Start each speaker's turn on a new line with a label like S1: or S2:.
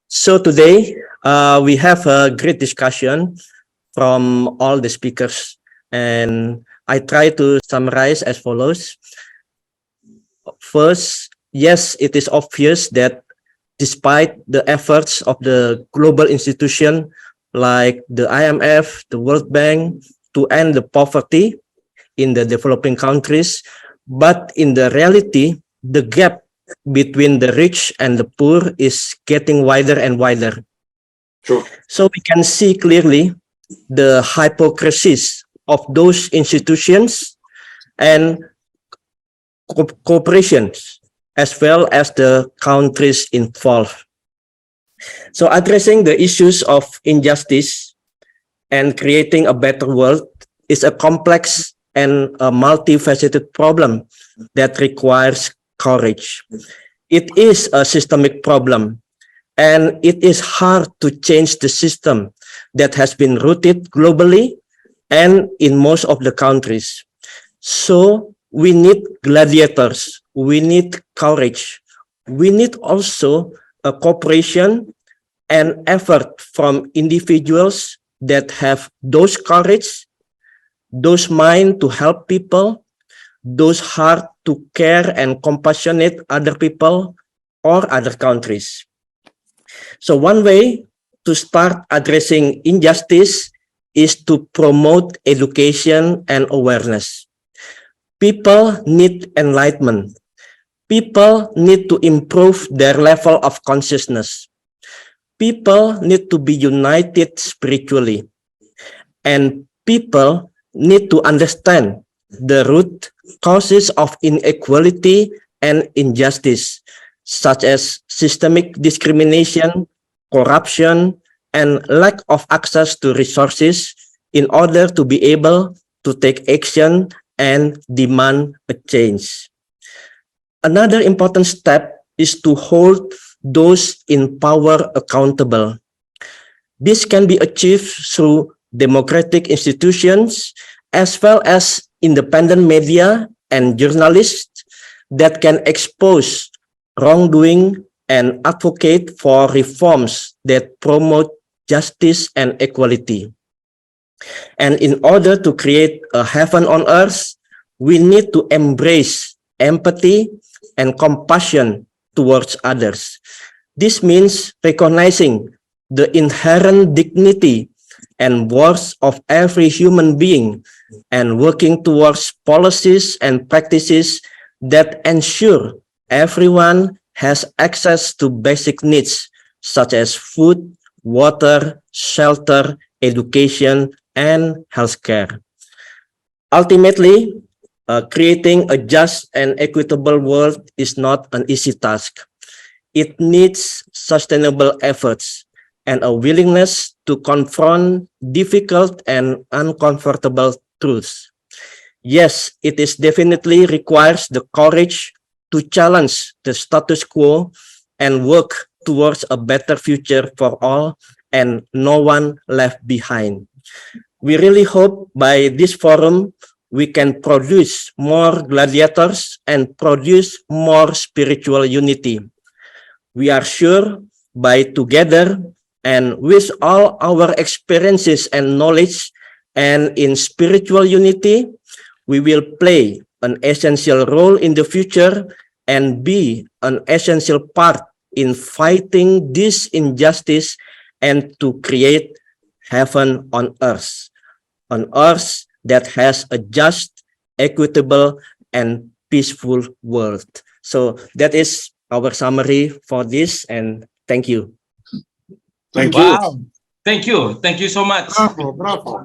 S1: So today we have a great discussion from all the speakers, and I try to summarize as follows. First, yes, it is obvious that despite the efforts of the global institution like the IMF, the World Bank to end the poverty in the developing countries, but in the reality, the gap between the rich and the poor is getting wider and wider.
S2: True.
S1: So we can see clearly the hypocrisies of those institutions and corporations, as well as the countries involved. So addressing the issues of injustice and creating a better world is a complex and a multifaceted problem that requires courage. It is a systemic problem, and it is hard to change the system that has been rooted globally and in most of the countries. So we need gladiators, we need courage, we need also a cooperation and effort from individuals that have those courage, those mind to help people, those heart to care and compassionate other people or other countries. So one way to start addressing injustice is to promote education and awareness. People need enlightenment. People need to improve their level of consciousness. People need to be united spiritually. And people need to understand the root causes of inequality and injustice, such as systemic discrimination, corruption, and lack of access to resources in order to be able to take action and demand a change. Another important step is to hold those in power accountable. This can be achieved through democratic institutions as well as independent media and journalists that can expose wrongdoing and advocate for reforms that promote justice and equality. And in order to create a heaven on earth, we need to embrace empathy and compassion towards others. This means recognizing the inherent dignity and worth of every human being and working towards policies and practices that ensure everyone has access to basic needs such as food, water, shelter, education, and healthcare. Ultimately, creating a just and equitable world is not an easy task. It needs sustainable efforts and a willingness to confront difficult and uncomfortable truths. Yes, it is definitely requires the courage to challenge the status quo and work towards a better future for all and no one left behind. We really hope by this forum we can produce more gladiators and produce more spiritual unity. We are sure by together and with all our experiences and knowledge and in spiritual unity, we will play an essential role in the future and be an essential part in fighting this injustice and to create heaven on earth that has a just, equitable, and peaceful world. So that is our summary for this, and thank you.
S2: Thank
S3: Wow. Thank you. Thank you so much.
S2: Bravo, bravo.